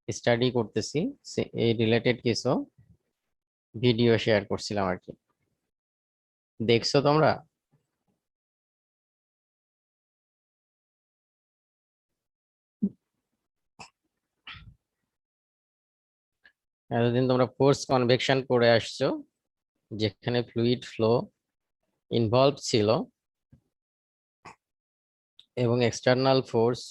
Study করতেছি, এই related কিছু ভিডিও শেয়ার করছিলাম আর কি। দেখছো তোমরা? এতদিন তোমরা ফোর্স কনভেকশন পড়ে আসছো, যেখানে ফ্লুইড ফ্লো ইনভলভ ছিল এবং external force,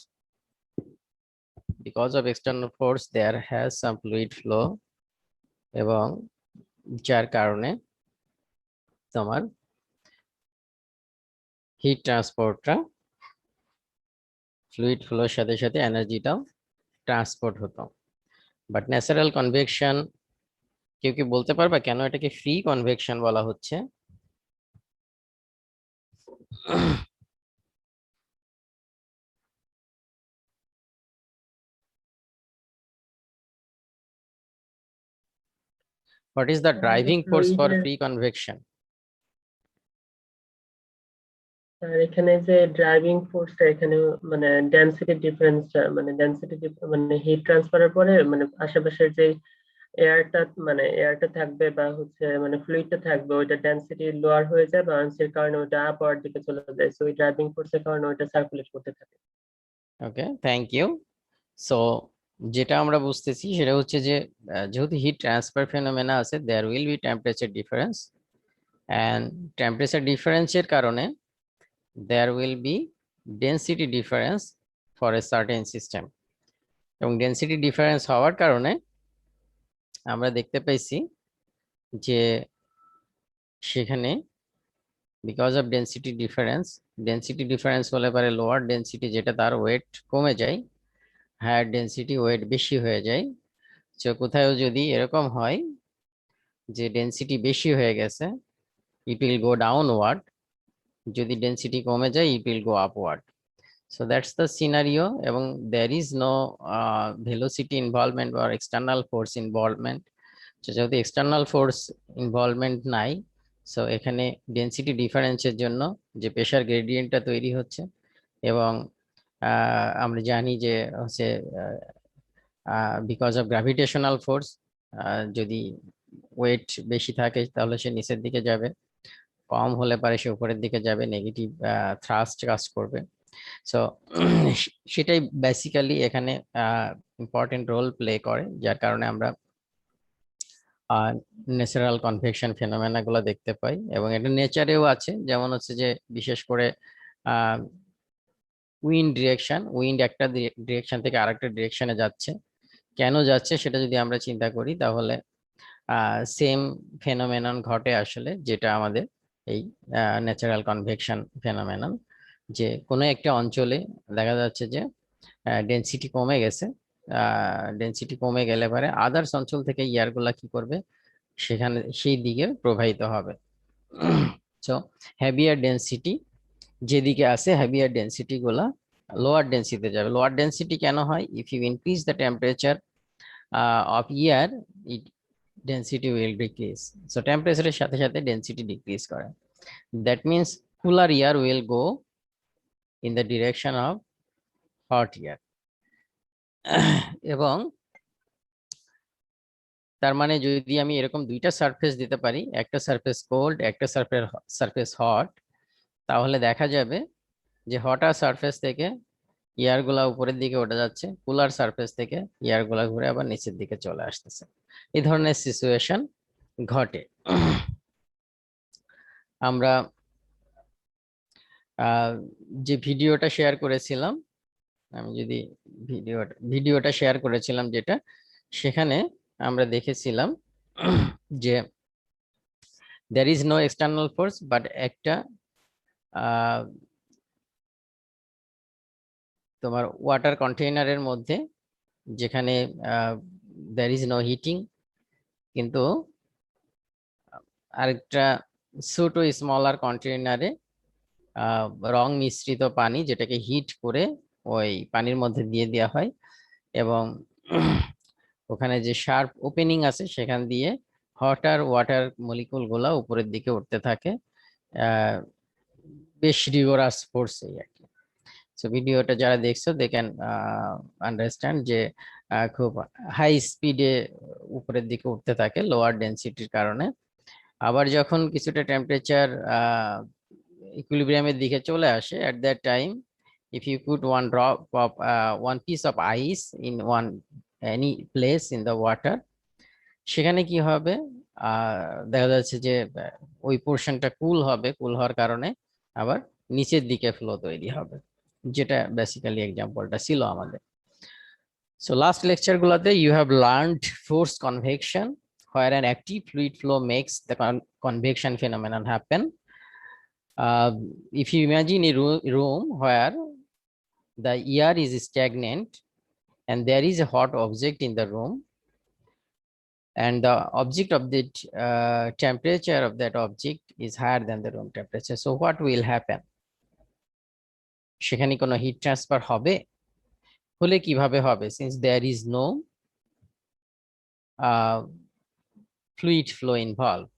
because of external force there has some fluid flow, এবং যার কারণে তোমার হিট ট্রান্সপোর্টটা ফ্লুইড ফ্লোর সাথে সাথে এনার্জিটাও ট্রান্সপোর্ট হতো। বাট ন্যাচারাল কনভেকশন, কেউ কি বলতে পারবা কেন এটাকে ফ্রি কনভেকশন বলা হচ্ছে? What is the driving force for ফ্লুইডের free convection? আর এখানে যে ড্রাইভিং ফোর্সটা এখানে মানে ডেনসিটি ডিফারেন্সটা মানে মানে হিট ট্রান্সফারের পরে মানে আশেপাশের যে এয়ারটা মানে এয়ারটা থাকবে বা হচ্ছে মানে ফ্লুইডটা থাকবে ওইটা ডেনসিটি লোয়ার হয়ে যায় বাউন্সের কারণে ওইটা আপওয়ার্ড দিকে চলে যায়, সো ওই ড্রাইভিং ফোর্সের কারণে ওইটা সার্কুলেট করতে থাকে। ওকে, থ্যাংক ইউ। সো যেটা আমরা বুঝতেছি সেটা হচ্ছে যে যেহেতু হিট ট্রান্সফার ফেনোমেনা আছে, there will be temperature difference, and temperature ডিফারেন্সের কারণে there will be density difference for a certain system. এবং ডেন্সিটি ডিফারেন্স হওয়ার কারণে আমরা দেখতে পাইছি যে সেখানে বিকজ অফ ডেন্সিটি ডিফারেন্স হলে পারে লোয়ার ডেন্সিটি যেটা তার ওয়েট কমে যায়, হায়ার ডেন্সিটি ওয়েট বেশি হয়ে যায়। তো কোথাও যদি এরকম হয় যে ডেন্সিটি বেশি হয়ে গেছে, ইট উইল গো ডাউনওয়ার্ড, যদি ডেন্সিটি কমে যায় it will go upward. So that's the scenario, এবং there is no velocity involvement or external force involvement. যেহেতু এক্সটার্নাল ফোর্স ইনভলভমেন্ট নাই, সো এখানে ডেন্সিটি ডিফারেন্সের জন্য যে প্রেশার গ্রেডিয়েন্টটা তৈরি হচ্ছে, এবং আমরা জানি যে হচ্ছে বিকজ অফ গ্র্যাভিটেশনাল ফোর্স, যদি ওয়েট বেশি থাকে তাহলে সে নিচের দিকে যাবে, কম হলে পারে সে উপরের দিকে যাবে, নেগেটিভ থ্রাস্ট কাজ করবে। সো সেটাই বেসিক্যালি এখানে ইম্পর্টেন্ট রোল প্লে করে, যার কারণে আমরা ন্যাচারাল কনভেকশন ফেনোমেনা গুলো দেখতে পাই। এবং এটা নেচারেও আছে, যেমন হচ্ছে যে বিশেষ করে উইন্ড একটা ডিরেকশন থেকে আরেকটা ডিরেকশনে যাচ্ছে, কেন যাচ্ছে সেটা যদি আমরা চিন্তা করি তাহলে সেম ফেনোমেনন ঘটে আসলে, যেটা আমাদের এই ন্যাচারাল কনভেকশন ফেনোমেনন, যে কোনো একটা অঞ্চলে দেখা যাচ্ছে যে ডেনসিটি কমে গেছে। ডেনসিটি কমে গেলে পরে আদার্স অঞ্চল থেকে এয়ারগুলা কি করবে, সেখানে সেই দিকে প্রবাহিত হবে। সো হেভিয়ার ডেনসিটি যেদিকে আছে, হেভিয়ার ডেনসিটি গুলা লোয়ার ডেন্সিটিতে যাবে। লোয়ার ডেন্সিটি কেন হয়? If you increase the temperature of air, it density will decrease. So টেম্পারেচারের সাথে সাথে ডেন্সিটি ডিক্রিজ করে। That means cooler air will go in the direction of hot air. এবং তার মানে যদি আমি এরকম দুইটা সারফেস দিতে পারি, একটা সারফেস কোল্ড, একটা সারফেস হট, তাহলে দেখা যাবে যে হটার সারফেস থেকে এয়ার গুলা উপরের দিকে উঠে যাচ্ছে, কুলার সারফেস থেকে এয়ার গুলা ঘুরে আবার নিচের দিকে চলে আসতেছে। এই ধরনের সিচুয়েশন ঘটে। আমরা যে ভিডিওটা শেয়ার করেছিলাম, আমি যদি ভিডিওটা শেয়ার করেছিলাম যেটা, সেখানে আমরা দেখেছিলাম যে there is no external force, but একটা তোমার ওয়াটার কন্টেইনারের মধ্যে, যেখানে there is no heating, কিন্তু আরেকটা ছোট স্মলার কন্টেইনারে রং মিশ্রিত পানি, যেটাকে হিট করে ওই পানির মধ্যে দিয়ে দেওয়া হয়, এবং ওখানে যে শার্প ওপেনিং আছে সেখান দিয়ে হট আর ওয়াটার মলিকুল গুলা উপরের দিকে উঠতে থাকে বেশ রিগোরাস ফোর্সে আর কি। সো ভিডিওটা যারা দেখছো দে ক্যান আন্ডারস্ট্যান্ড যে খুব হাই স্পিডে উপরের দিকে উঠতে থাকে লোয়ার ডেন্সিটির কারণে। আবার যখন কিছুটা টেম্পারেচার ইকুইলিব্রিয়ামের দিকে চলে আসে, at that time if you put one drop of one piece of ice in one any place in the water, সেখানে কি হবে, দেখা যাচ্ছে যে ওই পোর্শনটা কুল হবে, কুল হওয়ার কারণে আবার নিচের দিকে ফ্লো তৈরি হবে, যেটা বেসিক্যালি এক্সাম্পলটা ছিল আমাদের। So last lecture গুলাতে you have learned forced convection, where an active fluid flow makes the convection phenomenon happen. If you imagine a room where the air is stagnant and there is a hot object in the room, and the object of the temperature of that object is higher than the room temperature, so what will happen? সেখানে কোনো heat transfer হবে? হলে কিভাবে হবে? Since there is no fluid flow involved,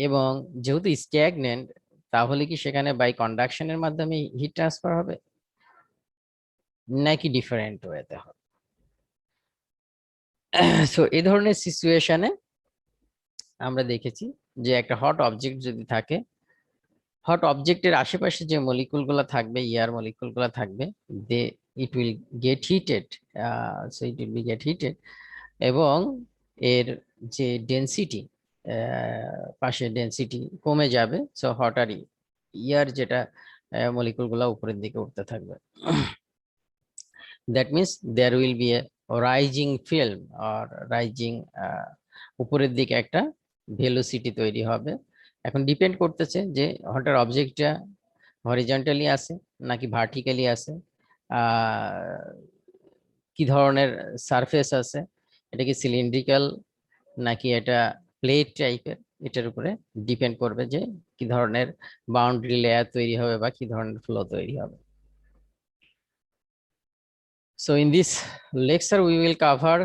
এবং যেহেতু stagnant, তাহলে কি সেখানে বাই কন্ডাকশনের মাধ্যমে হিট ট্রান্সফার হবে নাকি ডিফারেন্ট ওয়েতে হবে? সো এই ধরনের সিচুয়েশনে আমরা দেখেছি যে একটা হট অবজেক্ট যদি থাকে, হট অবজেক্টের আশেপাশে যে মলিকুল গুলা থাকবে, এয়ার মলিকুল গুলা থাকবে, they it will get heated, so it will be get heated, এবং এর যে ডেন্সিটি, পাশে ডেন্সিটি কমে যাবে, সো হট আর ইয়ার যেটা মলিকুল গুলা উপরের দিকে উঠতে থাকবে। That means there will be a rising film আর রাইজিং, উপরের দিকে একটা ভেলোসিটি তৈরি হবে। এখন ডিপেন্ড করতেছে যে হটার অবজেক্টটা হরিজন্টালি আছে নাকি ভার্টিক্যালি আছে, কি ধরনের সারফেস আছে, এটা কি সিলিন্ড্রিক্যাল নাকি এটা প্লেট টাইপের, এটার উপরে ডিপেন্ড করবে যে কি ধরনের বাউন্ডারি লেয়ার তৈরি হবে বা কি ধরনের ফ্লো তৈরি হবে। So in this lecture we will cover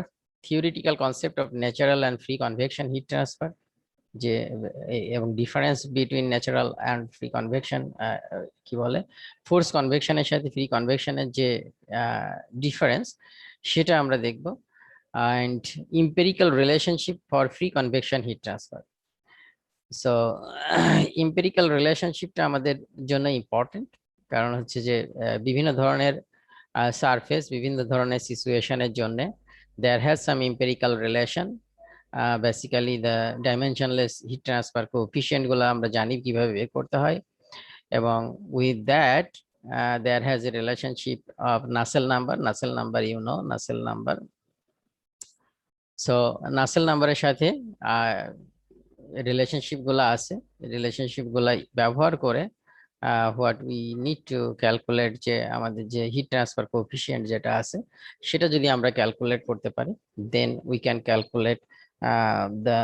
theoretical concept of natural and free convection heat transfer, যে এবং difference between natural and free convection, কি বলে ফোর্স কনভেকশনের সাথে ফ্রি কনভেকশনের যে ডিফারেন্স, সেটা আমরা দেখব। And empirical relationship for free convection heat transfer. So empirical রিলেশনশিপটা আমাদের জন্য ইম্পর্টেন্ট, কারণ হচ্ছে যে বিভিন্ন ধরনের সারফেস, বিভিন্ন ধরনের সিচুয়েশনের জন্য there has some empirical relation. Basically the dimensionless heat transfer coefficient গুলো আমরা জানি কিভাবে বের করতে হয়, এবং with that there has a relationship of Nusselt number, Nusselt number you know, Nusselt number. So Nusselt নাম্বারের সাথে রিলেশনশিপ গুলা আছে, রিলেশনশিপ গুলা ব্যবহার করে what we need to calculate, যে আমাদের যে হিট ট্রান্সফার কোএফিসিয়েন্ট যেটা আছে সেটা যদি আমরা ক্যালকুলেট করতে পারি, then we can calculate the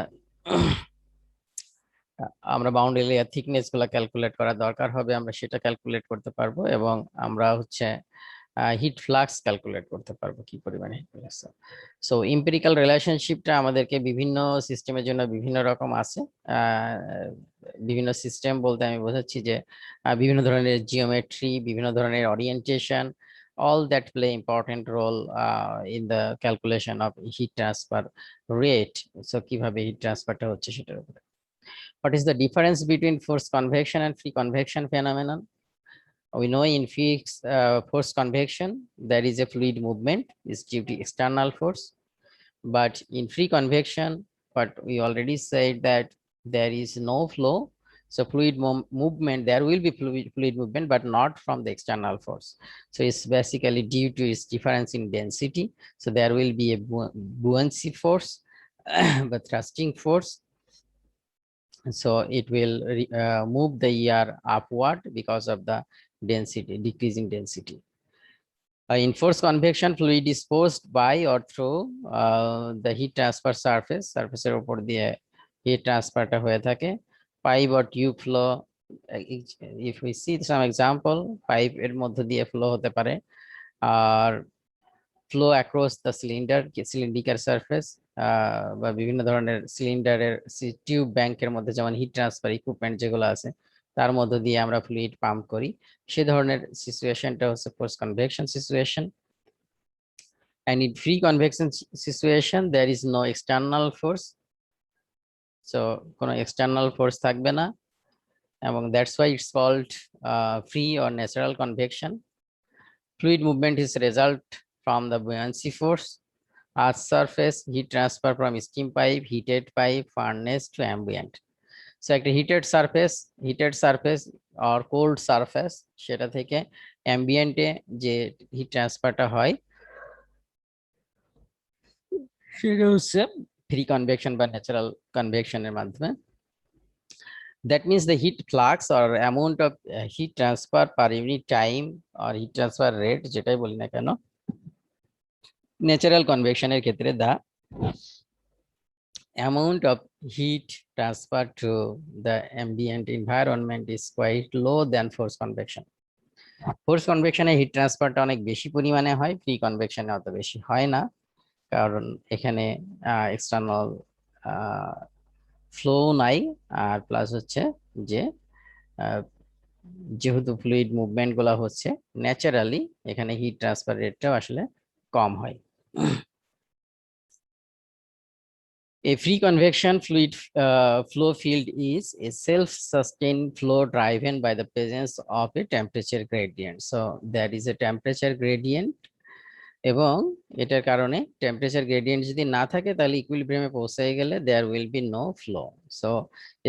আমরা বাউন্ডারি লেয়ার থিকনেস গুলা ক্যালকুলেট করা দরকার হবে, আমরা সেটা ক্যালকুলেট করতে পারবো, এবং আমরা হচ্ছে হিট ফ্লাক্স ক্যালকুলেট করতে পারবো কি পরিমাণে হিট ফ্লাক্স। সো এম্পিরিক্যাল রিলেশনশিপটা আমাদেরকে বিভিন্ন সিস্টেমের জন্য বিভিন্ন রকম আছে। বিভিন্ন সিস্টেম বলতে আমি বোঝাচ্ছি যে বিভিন্ন ধরনের জিওমেট্রি, বিভিন্ন ধরনের orientation, all that play important role in the calculation of heat transfer rate. So কিভাবে হিট ট্রান্সফারটা হচ্ছে সেটার উপরে। What is the difference between forced convection and free convection phenomenon? We know in forced convection there is a fluid movement is due to external force, but in free convection, but we already said that there is no flow, so fluid movement, there will be fluid movement but not from the external force, so it's basically due to its difference in density, so there will be a buoyancy force but thrusting force, so it will move the air upward because of the density, decreasing density. In forced convection, fluid is forced by or through the heat transfer surface, surfaceর উপর দিয়ে heat transferটা হয়ে থাকে। Pipe or tube flow, if we see some example, pipe এর মধ্য দিয়ে flow হতে পারে, আর flow across the cylinder, cylindrical surface, বা বিভিন্ন ধরনের সিলিন্ডারের টিউব ব্যাংকের মধ্যে যেমন হিট ট্রান্সফার ইকুইপমেন্ট যেগুলো আছে তার মধ্য দিয়ে আমরা ফ্লুইড পাম্প করি, সে ধরনের সিচুয়েশনটা হচ্ছে force convection situation. and in free convection situation there is no external force, so কোনো external force থাকবে না, এবং that's why it's called free or natural convection. Fluid movement is result from the buoyancy force. Earth surface heat transfer from steam pipe, heated pipe, furnace to ambient. So একটা heated surface or cold surface সেটা থেকে অ্যাম্বিয়েন্টে যে hit ট্রান্সফারটা হয় সেটা হচ্ছে free convection বা natural কনভেকশনের মাধ্যমে। That means the heat flux or amount of heat transfer per unit time or heat transfer rate যেটাই বলি না কেন, ন্যাচারাল কনভেকশনের ক্ষেত্রে the amount of heat transferred to the ambient environment is quite low than forced convection. Force কনভেকশনে heat ট্রান্সফারটা অনেক বেশি পরিমাণে হয়, ফ্রি কনভেকশনে অত বেশি হয় না, কারণ এখানে এক্সটার্নাল ফ্লো নাই, আর প্লাস হচ্ছে যে যেহেতু ফ্লুইড মুভমেন্ট গুলা হচ্ছে ন্যাচারালি, এখানে হিট ট্রান্সফার রেটটাও আসলে কম হয়। A free convection fluid flow field is a self-sustained flow driven by the presence of a temperature gradient. So there is a temperature gradient, এবং এটার কারণে টেম্পারেচার গ্রেডিয়েন্ট যদি না থাকে তাহলে ইকুইলিব্রিয়ামে পৌঁছে গেলে there will be no flow. So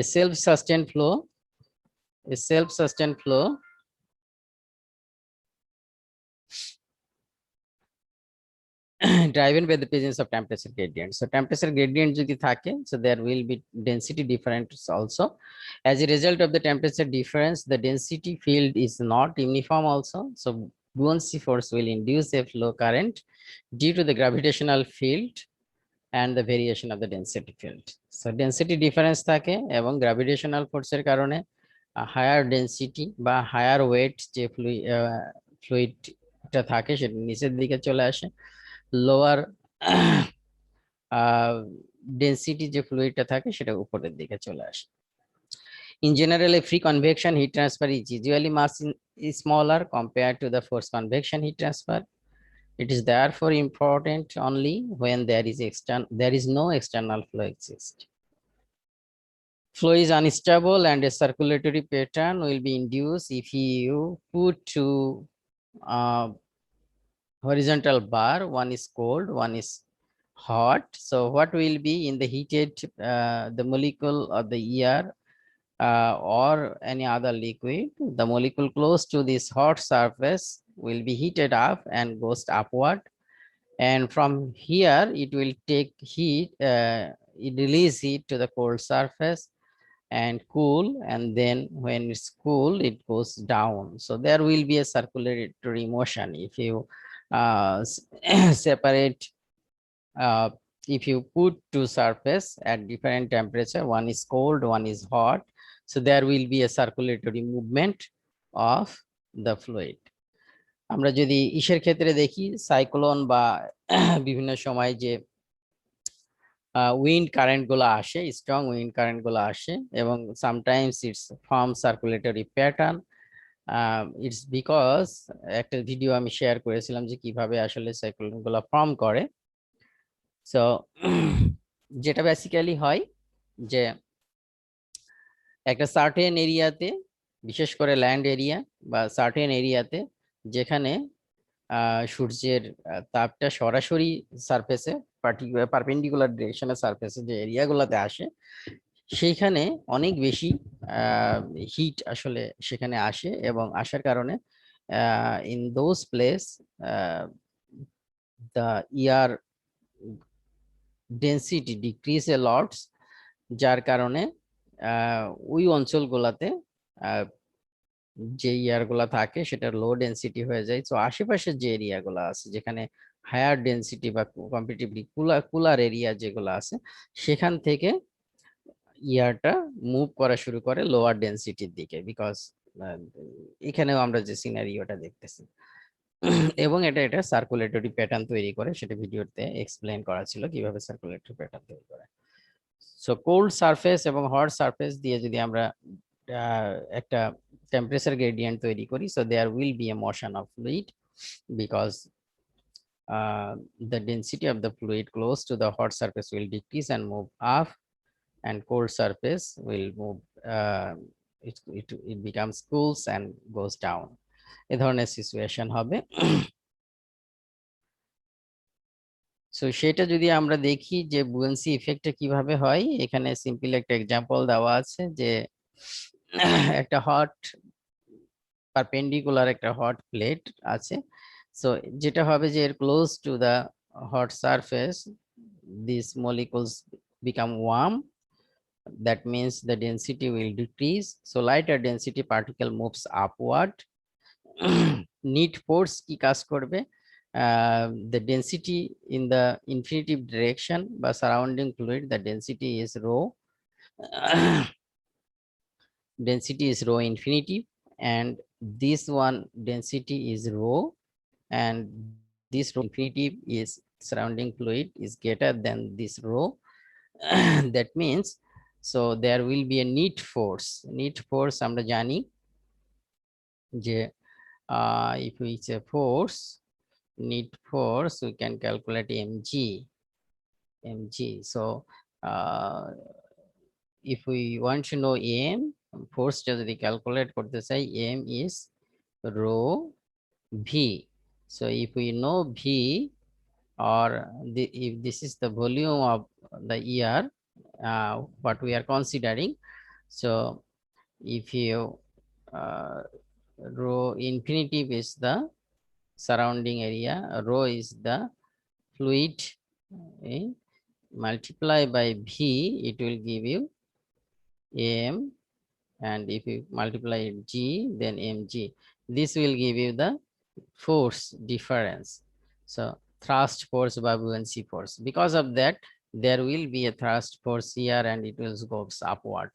a self sustain flow driven by the presence of temperature gradient. So temperature gradient যদি থাকে, so there will be density difference also. As a result of the temperature difference, the density field is not uniform also. So buoyancy force will induce a flow current due to the gravitational field and the variation of the density field. So density difference থাকে এবং gravitational force এর কারণে higher density বা higher weight যে ফ্লুইডটা থাকে সেটা নিচের দিকে চলে আসে, লোয়ার ডেন্সিটি যে ফ্লুইডটা থাকে সেটা উপরের দিকে চলে আসে। In general, a free convection heat transfer is usually much smaller compared to the forced convection heat transfer. It is therefore important only when there is no external flow exist. Flow is unstable and a circulatory pattern will be induced if you put two horizontal bar, one is cold, one is hot. So what will be in the heated, the molecule of the air or any other liquid, the molecule close to this hot surface will be heated up and goes upward. And from here, it will take heat, it release heat to the cold surface and cool. And then when it's cool, it goes down. So there will be a circulatory motion. If you separate, if you put two surface at different temperature, one is cold, one is hot. So there will be a circulatory movement of the fluid. আমরা যদি ইসের ক্ষেত্রে দেখি, cyclone বা বিভিন্ন সময় যে wind current গুলো আসে, স্ট্রং উইন্ড কারেন্ট গুলো আসে, এবং sometimes it's form circulatory pattern. It's because একটা ভিডিও আমি শেয়ার করেছিলাম যে কিভাবে আসলে সাইক্লোন গুলো ফর্ম করে। সো যেটা বেসিক্যালি হয় যে একটা সার্টেন এরিয়াতে, বিশেষ করে ল্যান্ড এরিয়া বা সার্টেন এরিয়াতে যেখানে সূর্যের তাপটা সরাসরি সারফেসে পারপেন্ডিকুলার ডিরেকশনে সারফেসে যে এরিয়াগুলোতে আসে, সেইখানে অনেক বেশি হিট আসলে সেখানে আসে, এবং আসার কারণে in those place the air density decrease A lots, যার কারণে ওই অঞ্চলগুলাতে যে ইয়ারগুলা থাকে সেটা লো ডেন্সিটি হয়ে যায়। তো আশেপাশের যে এরিয়াগুলো আছে যেখানে হায়ার ডেন্সিটি বা কম্পারেটিভলি কুলার এরিয়া যেগুলো আছে, সেখান থেকে ইয়ারটা মুভ করা শুরু করে লোয়ার ডেন্সিটির দিকে, বিকজ এখানেও আমরা যে সিনারিওটা দেখতেছি এবং এটা সার্কুলেটরি প্যাটার্ন তৈরি করে, সেটা ভিডিওতে এক্সপ্লেন করা ছিল কিভাবে সার্কুলেটরি প্যাটার্ন তৈরি করে। সো কোল্ড সারফেস এবং হট সারফেস দিয়ে যদি আমরা একটা temperature gradient তৈরি করি, so there will be a motion of fluid because the density of the fluid close to the hot surface will decrease and move up, and cold surface will move, it becomes cools and goes down. এ ধরনের situation হবে। So সেটা যদি আমরা দেখি যে বুয়েন্সি ইফেক্টটা কিভাবে হয়, এখানে সিম্পল একটা এক্সাম্পল দেওয়া আছে যে একটা হট পারপেন্ডিকুলার একটা হট প্লেট আছে। সো যেটা হবে যে এর close to the hot surface, these molecules become warm. That means the density will decrease. So lighter density particle moves upward. Need force কি কাজ করবে? The density in the infinitive direction by surrounding fluid, the density is rho. Density is rho infinitive, and this one density is rho, and this rho infinitive is surrounding fluid is greater than this rho. That means, so there will be a need force. Need force আমরা জানি যে if we say force, need force, we can calculate mg. So if we want to know m, force যদি calculate করতে চাই, m is rho v. So if we know v, or if this is the volume of the air, what we are considering, so if you rho infinitive is the surrounding area, rho is the fluid, multiply by v, it will give you m, and if you multiply g, then mg. This will give you the force difference. So thrust force by buoyancy force. Because of that, there will be a thrust force here, and it will go upward.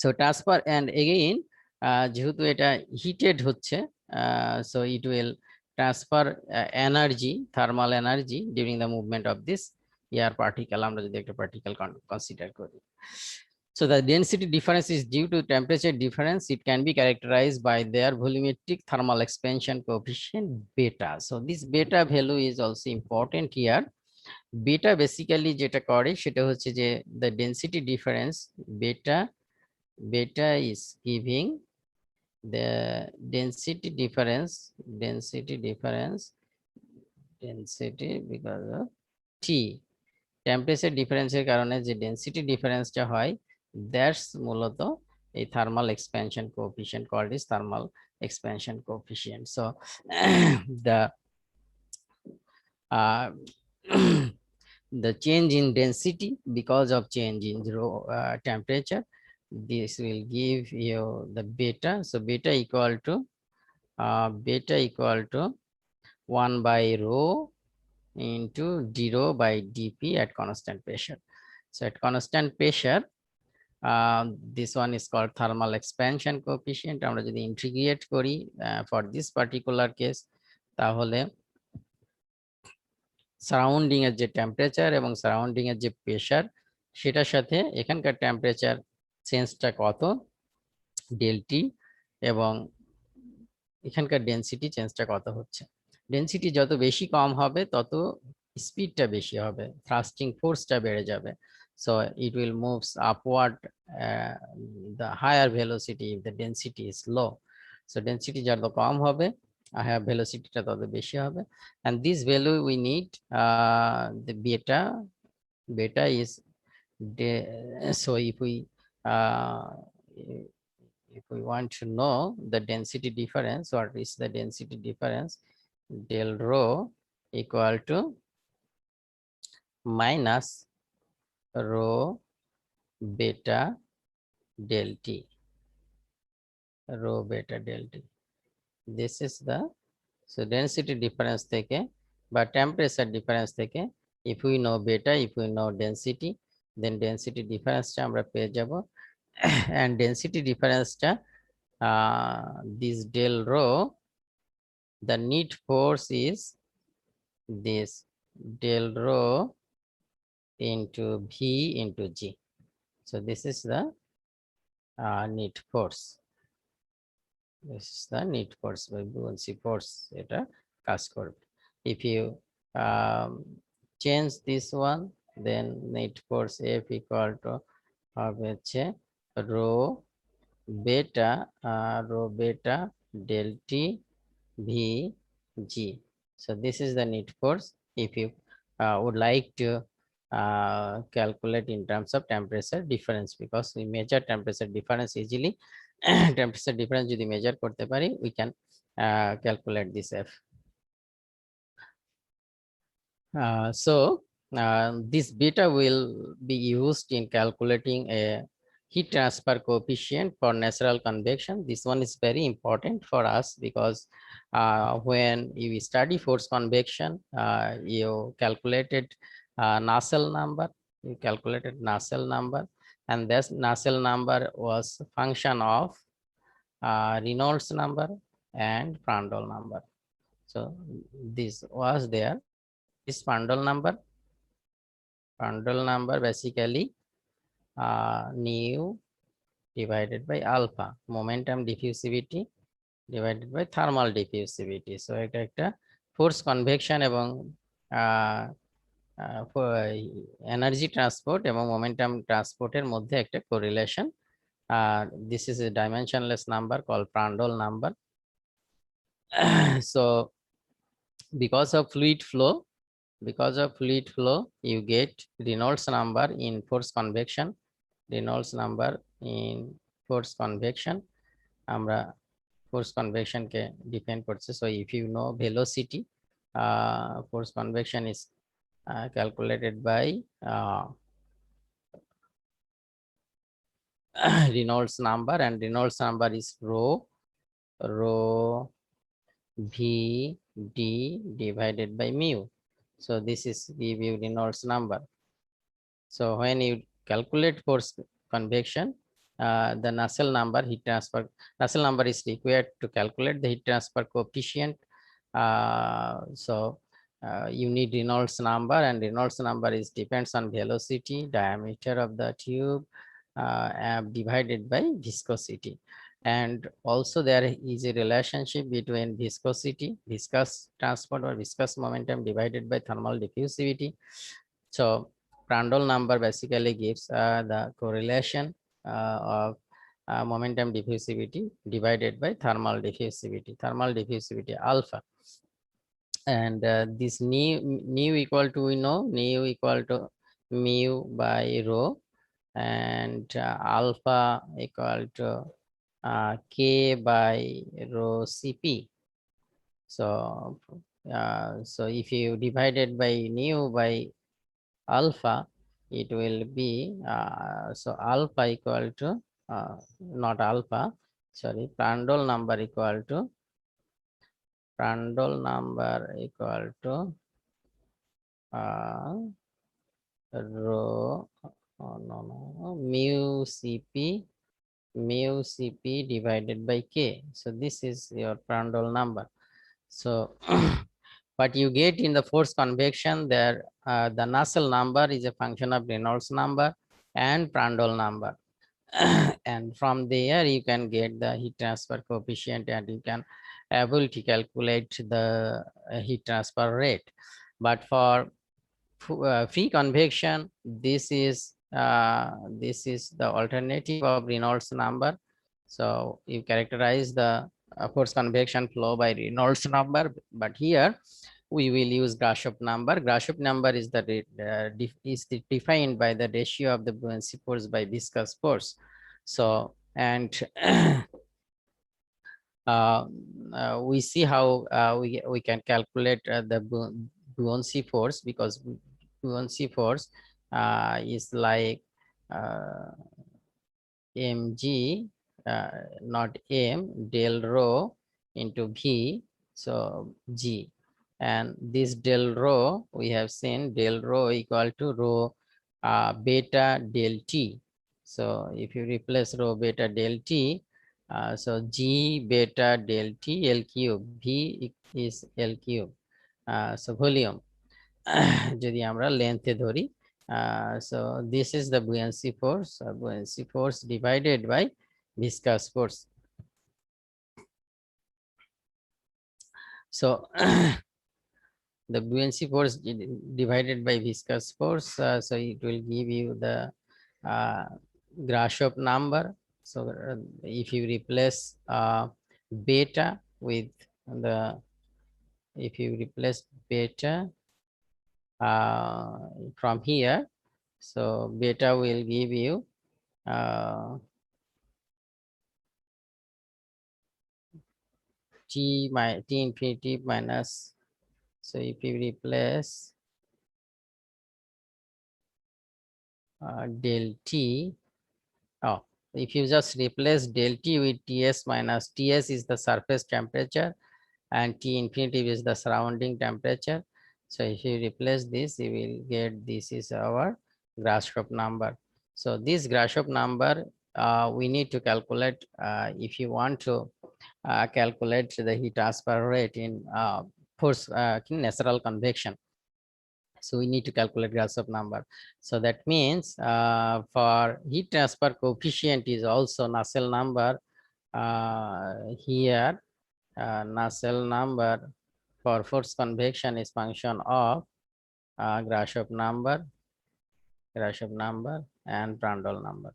So transfer, and again যেহেতু এটা heated হচ্ছে, so it will transfer energy, thermal energy during the movement of this air particle, আমরা যদি একটা particle consider করি। So the density difference is due to temperature difference. It can be characterized by their volumetric thermal expansion coefficient beta. So this beta value is also important here. Beta basically যেটা করে সেটা হচ্ছে যে the density difference, beta is giving the density difference because of T, temperature ডিফারেন্সের কারণে যে density ডিফারেন্সটা হয়, দ্যাটস মূলত এই thermal expansion coefficient, called is thermal expansion coefficient. So the the change in density because of change in temperature, this will give you the beta. So beta equal to 1 by rho into d rho by dp at constant pressure. So at constant pressure, this one is called thermal expansion coefficient. আমরা যদি integrate করি for this particular case, তাহলে surrounding এর যে temperature এবং surrounding এর যে pressure, সেটার সাথে এখানকার টেম্পারেচার চেঞ্জটা কত ডেলটি, এবং এখানকার ডেন্সিটি চেঞ্জটা কত হচ্ছে। ডেন্সিটি যত বেশি কম হবে তত স্পিডটা বেশি হবে, থ্রাস্টিং ফোর্সটা বেড়ে যাবে। So it will moves upward the higher velocity if the density is low. So density যত কম হবে, higher velocity টা তত বেশি হবে, and this value we need the beta is so if we want to know the density difference, what is the density difference, del rho equal to minus rho beta del t, rho beta del t. This is the, so density difference থেকে বা temperature difference থেকে, if we know beta, if we know density, then density difference টা আমরা পেয়ে যাব। and density difference টা this del rho, the need force is this del rho into v into g. So this is the need force. This is the need force by buoyancy force, এটা কাজ করবে। if you change this one, then net force F equal to হবে হচ্ছে rho beta del T V G. So this is the net force if you would like to calculate in terms of temperature difference, because we measure temperature difference easily. Temperature difference যদি measure করতে পারি, we can calculate this F. This beta will be used in calculating a heat transfer coefficient for natural convection. This one is very important for us because when you study forced convection, you calculated Nusselt number, and this Nusselt number was function of Reynolds number and Prandtl number. So this was there. This Prandtl number basically nu divided by alpha, momentum diffusivity divided by thermal diffusivity. So এটা একটা force convection এবং energy transport এবং momentum transport এর মধ্যে একটা correlation. This is a dimensionless number called Prandtl number. So because of fluid flow, you get Reynolds number in force convection. আমরা force convection কে define করছে. So if you know velocity, force convection is calculated by Reynolds number, and Reynolds number is rho V D divided by mu. So this is give you Reynolds number. So when you calculate force convection, the Nusselt number Nusselt number is required to calculate the heat transfer coefficient. You need Reynolds number, and Reynolds number is depends on velocity, diameter of the tube, divided by viscosity. And also there is a relationship between viscous transport or viscous momentum divided by thermal diffusivity. So Prandtl number basically gives the correlation of momentum diffusivity divided by thermal diffusivity alpha. And this nu equal to, we know nu equal to mu by rho, and alpha equal to K by rho Cp. So if you divided by nu by alpha, it will be so alpha equal to not alpha, sorry, Prandtl number equal to rho mu Cp divided by K. So this is your Prandtl number. So but you get in the force convection there, the Nusselt number is a function of Reynolds number and Prandtl number. And from there you can get the heat transfer coefficient, and you can able to calculate the heat transfer rate. But for free convection, this is the alternative of Reynolds number. So you characterize the force convection flow by Reynolds number, but here we will use Grashof number. Grashof number is defined by the ratio of the buoyancy force by viscous force. So and we see how we can calculate the buoyancy force, because buoyancy force is like mg not m del rho into v, so g, and this del rho we have seen del rho equal to rho beta del t. So if you replace rho beta del t, so g beta del t L cube, v is L cube, so volume যদি আমরা length এ ধরি, so this is the buoyancy force divided by viscous force. So the buoyancy force divided by viscous force, so it will give you the Grashof number. So if you replace beta with the, if you replace beta from here, so beta will give you t infinity minus, so if you replace del t, oh, if you just replace del t with Ts minus, Ts is the surface temperature and T infinity is the surrounding temperature. So if you replace this, you will get, this is our Grashof number. So this Grashof number, we need to calculate if you want to calculate the heat transfer rate in force in natural convection. So we need to calculate Grashof number. So that means for heat transfer coefficient is also Nusselt number here. Nusselt number for force convection is function of Grashof number and Prandtl number.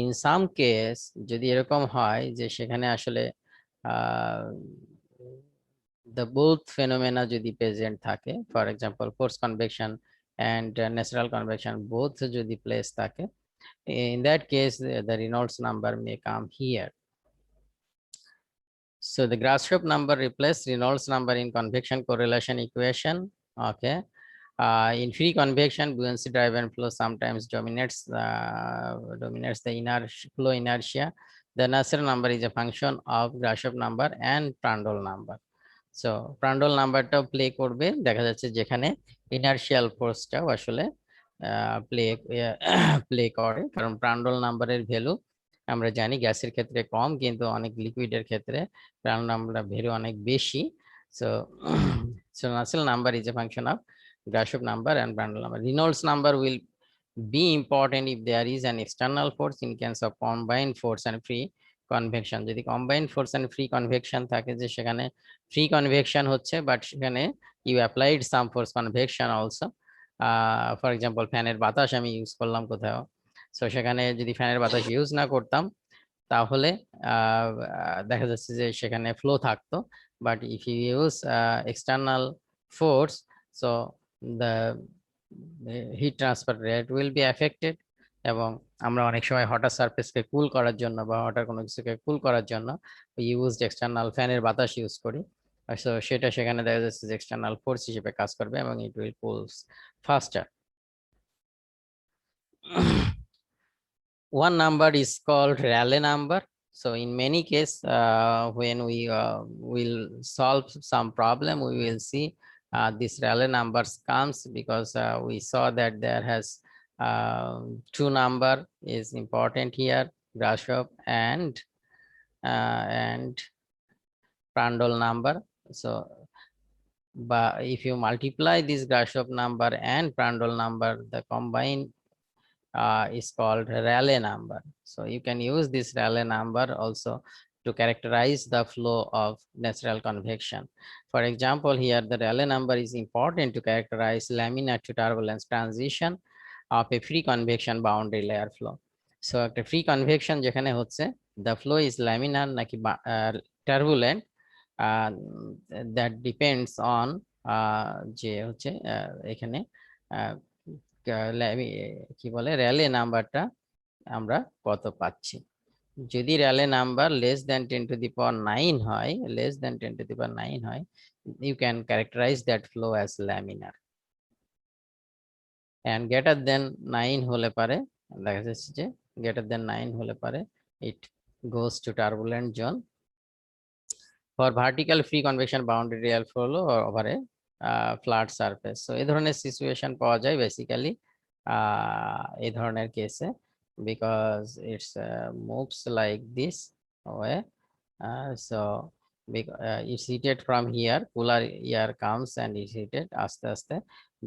In some case যদি এরকম হয় যে সেখানে আসলে the both phenomena যদি present থাকে, for example force convection and natural convection both যদি place থাকে, in that case the Reynolds number may come here. So the Grashof number replace Reynolds number in convection correlation equation. Okay. In free convection, buoyancy driven flow sometimes dominates the flow inertia. The Nusselt number is a function of Grashof number and Prandtl number. So Prandtl number টাও play করবে, দেখা যাচ্ছে যেখানে inertial ফোর্সটাও আসলে play করে, কারণ Prandtl নাম্বারের value আমরা জানি গ্যাসের ক্ষেত্রে কম, কিন্তু অনেক লিকুইডের ক্ষেত্রে Prandtl নাম্বার ভ্যালু অনেক বেশি। So so Nusselt number is a function of Grashof number and Prandtl number. Reynolds number will be important if there is an external force in case of combined force and free convection. যদি combined force and free convection থাকে, যে সেখানে free convection হচ্ছে but সেখানে you applied some force convection also. For example ফ্যানের বাতাস আমি use করলাম কোথাও, সো সেখানে যদি ফ্যানের বাতাস ইউজ না করতাম তাহলে দেখা যাচ্ছে যে সেখানে ফ্লো থাকতো, but if you use external force, so the heat transfer rate will be affected. এবং আমরা অনেক সময় হটার সারফেসকে কুল করার জন্য বা হটার কোনো কিছুকে কুল করার জন্য ইউজ এক্সটার্নাল ফ্যানের বাতাস ইউজ করি, সো সেটা সেখানে দেখা যাচ্ছে যে এক্সটার্নাল ফোর্স হিসেবে কাজ করবে এবং it will cools ফাস্টার। One number is called Rayleigh number. So in many cases, when we will solve some problem, we will see this Rayleigh numbers comes because we saw that there has two number is important here, Grashof and Prandtl number. So but if you multiply this Grashof number and Prandtl number, the combined is called Rayleigh number. So you can use this Rayleigh number also to characterize the flow of natural convection. For example, here the Rayleigh number is important to characterize laminar to turbulence transition of a free convection boundary layer flow. So একটা free convection যেখানে হচ্ছে the flow is laminar নাকি turbulent, that depends on যে হচ্ছে এখানে কি বলে Rayleigh নাম্বারটা আমরা কত পাচ্ছি। যদি Rayleigh number less than 10 to the power 9 হয়, less than 10 to the power 9 হয়, you can characterize that flow as laminar. And greater than 9 হলে পারে, দেখা যাচ্ছে যে greater than 9 হলে পারে it goes to turbulent zone. For vertical free convection boundary layer flow over a flat surface. So এই ধরনের সিচুয়েশন পাওয়া যায় বেসিক্যালি এই ধরনের কেসে, because it's moves like this way. So it's heated from here, cooler air comes and is heated আস্তে আস্তে,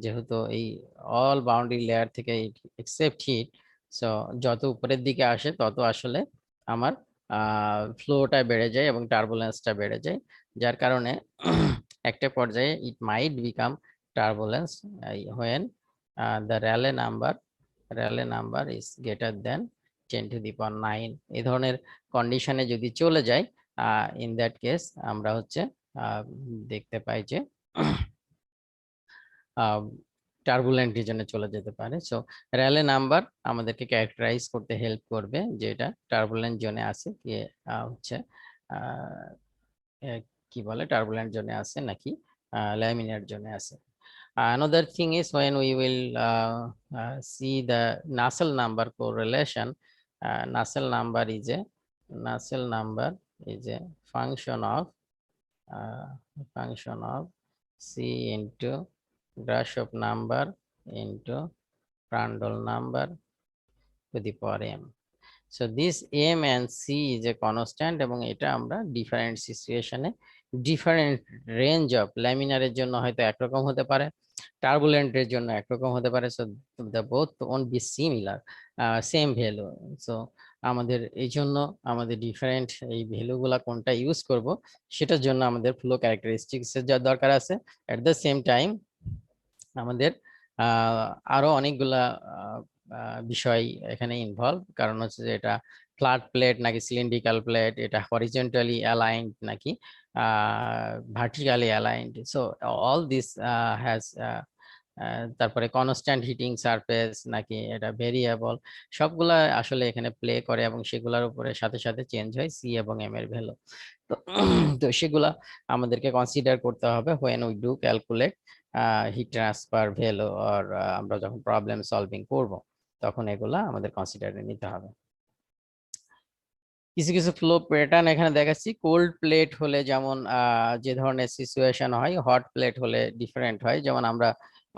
যেহেতু এই all boundary layer থেকে except heat, so যত উপরের দিকে আসে তত আসলে আমার ফ্লোটা বেড়ে যায় এবং টার্বুলেন্সটা বেড়ে যায়, যার কারণে একটা পর্যায়ে it might become turbulence when the Rayleigh number is greater than 10 to the power 9 এই ধরনের কন্ডিশনে যদি চলে যায় in that case আমরা হচ্ছে দেখতে পাই যে টার্বুলেন্ট রিজনে চলে যেতে পারে। সো র্যালে নাম্বার আমাদেরকে ক্যারেক্টারাইজ করতে হেল্প করবে যে এটা টার্বুলেন্ট জোনে আছে কি হচ্ছে কি বলে টার্বুলেন্ট জোনে আছে নাকি ল্যামিনার জোনে আছে। Another thing is when we will see the Nusselt number correlation. Nusselt number is a function of C into Grashof number into Prandtl number to the power m. So this m and c is a constant এবং এটা আমরা different সিচুয়েশনে different range of ল্যামিনারের জন্য হয়তো একরকম হতে পারে, টার্বুলেন্টের জন্য একরকম হতে পারে। So the both won't be similar same value. So আমাদের এই জন্য আমাদের ডিফারেন্ট এই ভ্যালুগুলা কোনটা ইউজ করব সেটার জন্য আমাদের ফ্লো ক্যারেক্টারিস্টিক্স এর যা দরকার আছে। এট দ্য সেম টাইম আমাদের আরো অনেকগুলা বিষয় এখানে ইনভলভ, কারণ হচ্ছে যে এটা ফ্ল্যাট প্লেট নাকি সিলিন্ড্রিক্যাল প্লেট, এটা হরিজন্টালি অ্যালাইন্ড নাকি vertically aligned. So all this has তারপরে কনস্ট্যান্ট হিটিং সারফেস নাকি এটা ভেরিয়েবল, সবগুলা আসলে এখানে প্লে করে এবং সেগুলোর উপরে সাথে সাথে চেঞ্জ হয় সি এবং এম এর ভ্যালু। তো তো সেগুলা আমাদেরকে কনসিডার করতে হবে when we do calculate heat transfer value আর আমরা যখন প্রবলেম সলভিং করব তখন এগুলা আমাদের কনসিডারে নিতে হবে। কিছু কিছু ফ্লো প্যাটার্ন এখানে দেখাচ্ছি। কোল্ড প্লেট হলে যেমন যে ধরনের সিচুয়েশন হয়, হট প্লেট হলে ডিফারেন্ট হয়। যেমন আমরা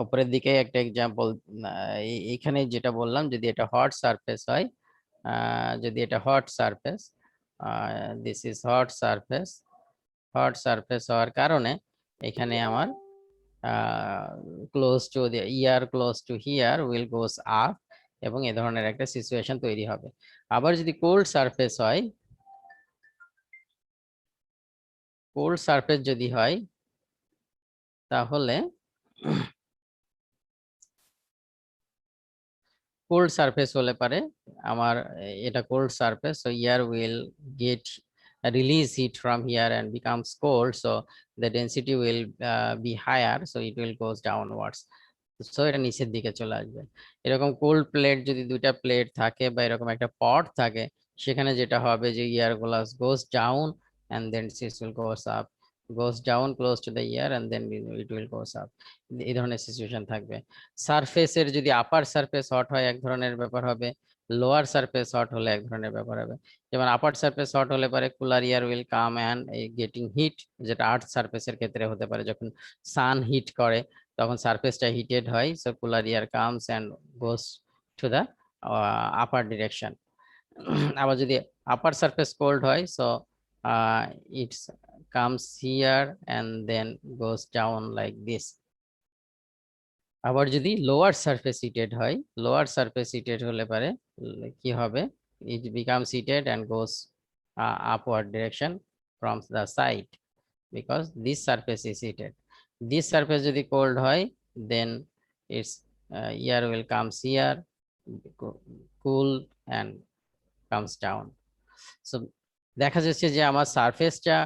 উপরের দিকে একটা এক্সাম্পল এইখানে যেটা বললাম, যদি এটা হট সারফেস হয়, যদি এটা hot surface, this is hot surface হওয়ার কারণে এখানে আমার close to the year close two here will goes up এবং এ ধরনের একটা সিচুয়েশন তৈরি হবে। আবার যদি কোল্ড সারফেস হয়, কোল্ড সারফেস যদি হয় তাহলে কোল্ড সারফেস হলে পারে আমার এটা cold surface, so year will get release heat from here and becomes cold, so the density will be higher, so it will goes downwards. So এটা নিচের দিকে চলে আসবে। এরকম কোল্ড প্লেট যদি দুইটা প্লেট থাকে বা এরকম একটা পট থাকে, সেখানে যেটা হবে যে ইয়ার গুলা goes down and then it will goes up, goes down close to the ear and then it will goes up, এই ধরনের সিচুয়েশন থাকবে। সারফেসের যদি আপার সারফেস হট হয় এক ধরনের ব্যাপার হবে, লোয়ার সারফেস হট হলে এক ধরনের ব্যাপার হবে। যেমন আপার সারফেস হট হলে পারে cooler air will come and getting heat, যেটা আর্থ সারফেসের ক্ষেত্রে হতে পারে যখন সান হিট করে তখন সারফেসটা হিটেড হয়, so cooler air comes and goes to the upper direction. আবার যদি আপার সারফেস কোল্ড হয়, so its comes here and then goes down like this. আবার যদি লোয়ার সারফেস হিটেড হয়, লোয়ার সারফেস হিটেড হলে পারে কি হবে, it becomes heated and goes upward direction from the side because this surface is heated. This surface যদি cold হয়, then its air will comes here, cool and comes down. So দেখা যাচ্ছে যে আমার সারফেসটা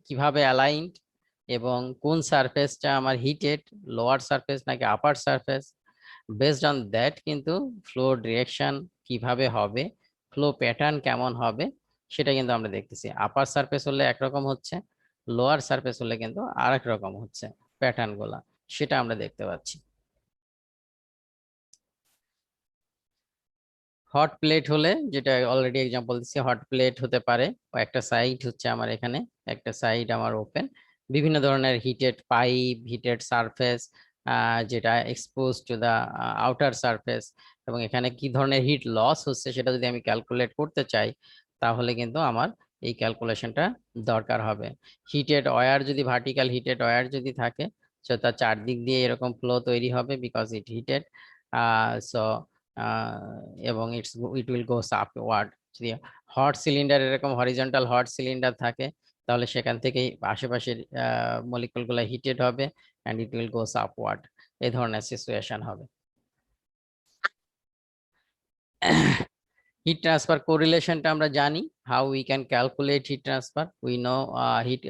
কিভাবে অ্যালাইনড এবং কোন সারফেসটা আমার হিটেড, লোয়ার সারফেস নাকি আপার সারফেস, বেসড অন দ্যাট কিন্তু ফ্লো ডিরেকশন কিভাবে হবে, ফ্লো প্যাটার্ন কেমন হবে সেটা কিন্তু আমরা দেখতেছি। আপার সারফেস হলে একরকম হচ্ছে, লোয়ার সারফেস হলে কিন্তু আরেক রকম হচ্ছে প্যাটার্ন গুলা, সেটা আমরা দেখতে পাচ্ছি। হট প্লেট হলে যেটা অলরেডি এক্সাম্পল দিচ্ছি, হট প্লেট হতে পারে একটা সাইড হচ্ছে আমার এখানে, একটা সাইড আমার ওপেন, বিভিন্ন ধরনের হিটেড পাইপ, হিটেড সারফেস যেটা expose to the outer surface, এবং এখানে কি ধরনের হিট লস হচ্ছে সেটা যদি আমি ক্যালকুলেট করতে চাই তাহলে কিন্তু আমার এই ক্যালকুলেশনটা দরকার হবে। হিটেড ওয়্যার যদি ভার্টিক্যাল হিটেড ওয়্যার যদি থাকে, তো তার চারদিক দিয়ে এরকম ফ্লো তৈরি হবে বিকজ ইট হিটেড, সো এবং ইট উইল গোস আপওয়ার্ড। যদি হট সিলিন্ডার এরকম হরিজন্টাল হট সিলিন্ডার থাকে তাহলে সেখান থেকেই আশেপাশের মলিকুল গুলা হিটেড হবে and it will goes upward, এই ধরনের সিচুয়েশন হবে। হিট ট্রান্সফার কোরিলেশনটা আমরা জানি, how we can calculate heat transfer, we know heat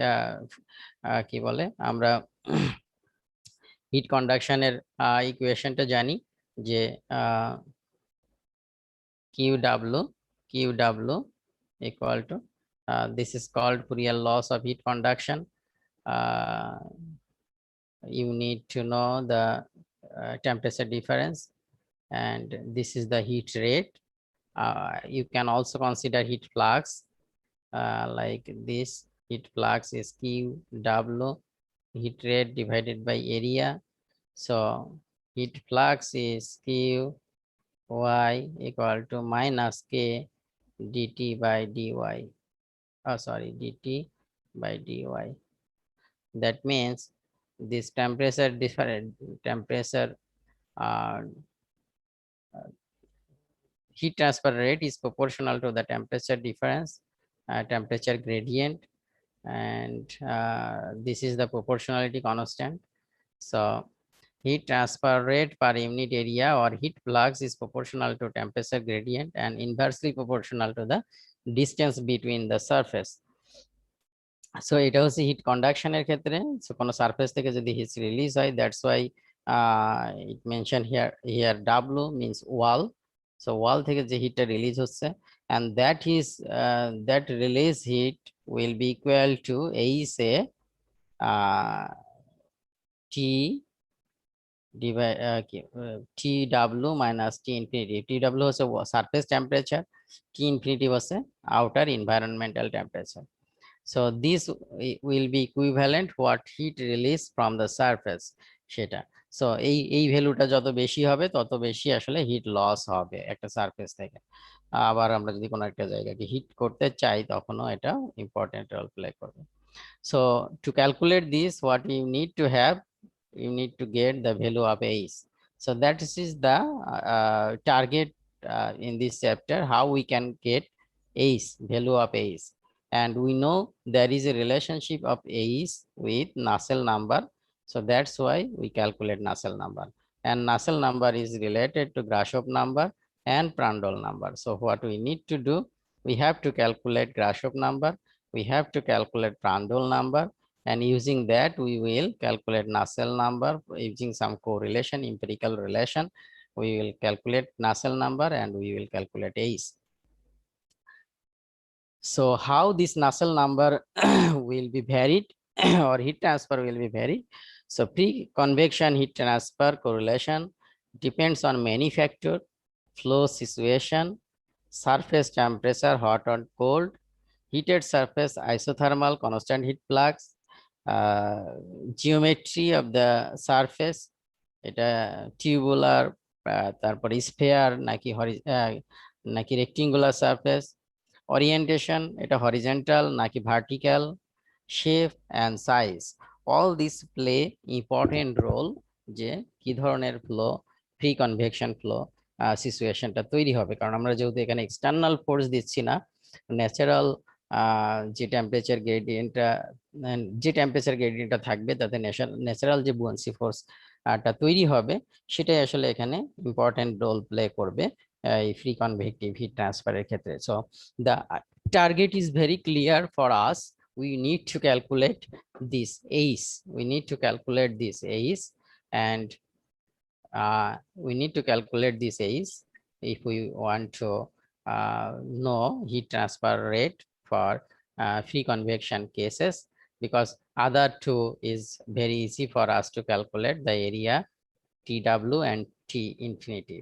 কি বলে আমরা হিট কন্ডাকশনের ইকুয়েশনটা জানি যে QW equal to this is called Fourier loss of heat conduction. You need to know the temperature difference, and this is the heat rate. You can also consider heat flux, like this. Heat flux is QW, heat rate divided by area. So heat flux is QY equal to minus K dt by dy. Oh, sorry, dt by dy. That means this temperature different temperature heat transfer rate is proportional to the temperature difference, temperature gradient, and this is the proportionality constant. So heat transfer rate per unit area or heat flux is proportional to temperature gradient and inversely proportional to the distance between the surface. So এটা হচ্ছে hit কন্ডাকশনের ক্ষেত্রে, so কোনো surface থেকে যদি heat release হয়, that's why it mention here W means wall. So wall থেকে যে হিটটা রিলিজ হচ্ছে, and that release heat will be equal to HA T TW minus T infinity. TW হচ্ছে সারফেস টেম্পারেচার, T infinity হচ্ছে outer environmental temperature. So this will be equivalent what heat release from the surface সেটা। So এই ভ্যালুটা যত বেশি হবে তত বেশি আসলে হিট লস হবে একটা সারফেস থেকে। আবার আমরা যদি কোনো একটা জায়গাকে হিট করতে চাই তখনও এটা ইম্পর্টেন্ট রোল প্লে করবে। So to calculate this, what you need to have, you need to get the value of H. So that is the target in this chapter, how we can get H, value of H. And we know there is a relationship of H with Nusselt number. So that's why we calculate Nusselt number. And Nusselt number is related to Grashof number and Prandtl number. So what we need to do, we have to calculate Grashof number, we have to calculate Prandtl number, and using that we will calculate Nusselt number using some correlation, empirical relation. We will calculate Nusselt number and we will calculate H. So how this Nusselt number will be varied or heat transfer will be varied. So pre-convection heat transfer correlation depends on many factors: flow situation, surface temperature, hot or cold, heated surface, isothermal, constant heat flux, geometry of the surface, এটা tubular, তারপর sphere নাকি rectangular surface, orientation, এটা horizontal নাকি vertical, shape and size. All these play important role যে কি ধরনের flow, free convection flow সিচুয়েশনটা তৈরি হবে। কারণ আমরা যেহেতু এখানে এক্সটার্নাল ফোর্স দিচ্ছি না, ন্যাচারাল যে টেম্পারেচার গ্রেডিয়েন্টটা থাকবে তাতে ন্যাচারাল যে বুয়ান্সি ফোর্সটা তৈরি হবে সেটাই আসলে এখানে ইম্পর্টেন্ট রোল প্লে করবে এই ফ্রি কনভেক্টিভ হিট ট্রান্সফারের ক্ষেত্রে। So the target is very clear for us. We need to calculate this Ace. We need to calculate this Ace, and we need to calculate this Ace if we want to know heat transfer rate for free convection cases, because other two is very easy for us to calculate the area TW and T infinity.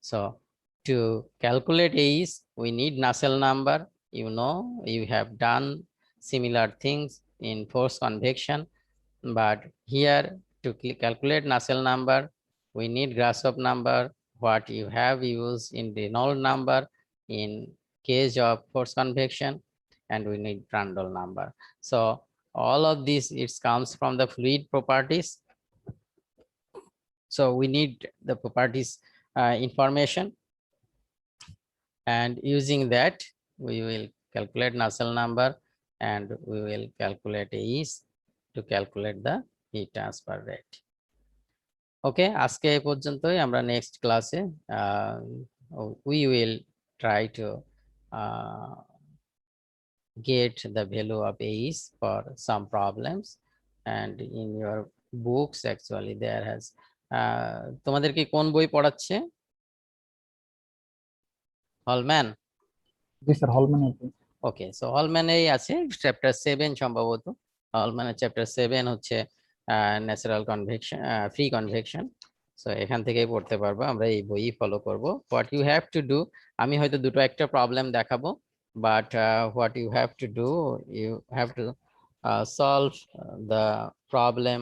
So to calculate Ace, we need Nusselt number. You know, you have done similar things in force convection, but here to calculate Nusselt number, we need Grashof number, what you have used in Reynolds number in case of force convection, and we need Prandtl number. So all of this, it comes from the fluid properties. So we need the properties information, and using that we will calculate Nusselt number and we will calculate AEs to calculate the heat transfer rate. ওকে, আজকে এই পর্যন্তই। আমরা next ক্লাসে we will try to get the value of AEs for some problems, and in your books actually there has তোমাদের কি কোন বই পড়াচ্ছে? হলম্যান? জি স্যার, হলম্যান। ওকে, সো হলম্যানেই আছে চ্যাপ্টার 7 সম্ভবত। হলম্যানের চ্যাপ্টার 7 হচ্ছে natural convection, free convection. So এখান থেকেই পড়তে পারবো, আমরা এই বই ফলো করব। What you have to do, আমি হয়তো দুটো একটা প্রবলেম দেখাবো, but what you have to do, you have to solve the problem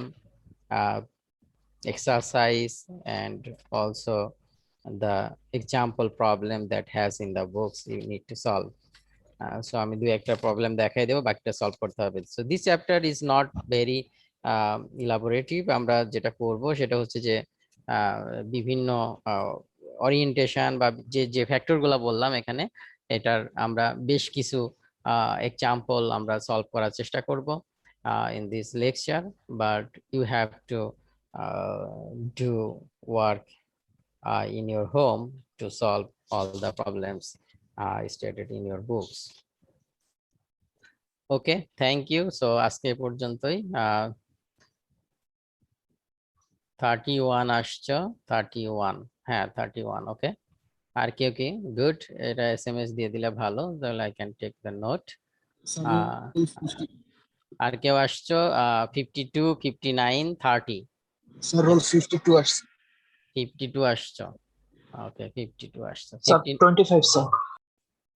exercise and also the example problem that has in the books you need to solve. So আমি দুই একটা problem দেখাই দেব, বাকিটা সলভ করতে হবে। So this chapter is not very elaborative. আমরা যেটা করব সেটা হচ্ছে যে বিভিন্ন ওরিয়েন্টেশন বা যে যে ফ্যাক্টরগুলো বললাম এখানে, এটার আমরা বেশ কিছু এক্সাম্পল আমরা সলভ করার চেষ্টা করব in this lecture, but you have to do work in your home to solve all the problems stated in your books. Okay, thank you. So আজকে পর্যন্তই। 31 আসছো, 31, হ্যাঁ 31। ওকে, আর কেউ কি? গুড, এটা SMS দিয়ে দিলে ভালো, তাহলে I can take the note. আর কেউ আসছো? 52, 59, 30। স্যার রোল 52 আসছে। 52 আসছো, ওকে 52 আসছো। Sir 25 sir.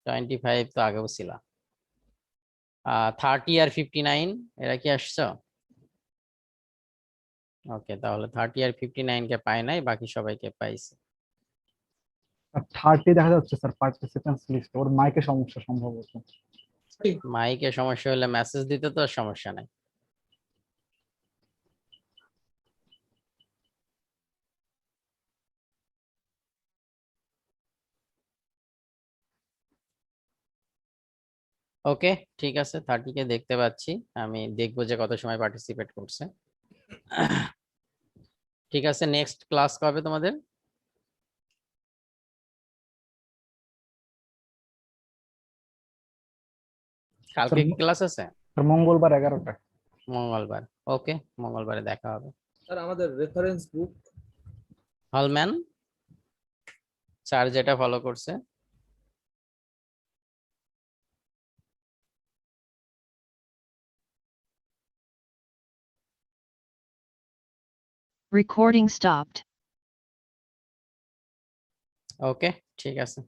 25 তো আগেও ছিল। 30 আর 59 এরা কি আসছো? ওকে, তাহলে 30 আর 59 কে পাই নাই, বাকি সবাইকে পাইছে। 30 দেখা যাচ্ছে স্যার, পার্টিসিপেন্টস লিস্ট। ওর মাইকে সমস্যা সম্ভবত। মাইকে সমস্যা হলে মেসেজ দিতে তো সমস্যা নাই। ওকে, ঠিক আছে, 30 কে দেখতে পাচ্ছি। আমি দেখবো যে কত সময় পার্টিসিপেট করছে। ঠিক আছে, নেক্সট ক্লাস কবে তোমাদের? কালকে কি ক্লাস আছে? মঙ্গলবার 11টা। মঙ্গলবার, ওকে, মঙ্গলবারে দেখা হবে। স্যার আমাদের রেফারেন্স বুক হলম্যান স্যার যেটা ফলো করছে। Recording stopped. ওকে, ঠিক আছে।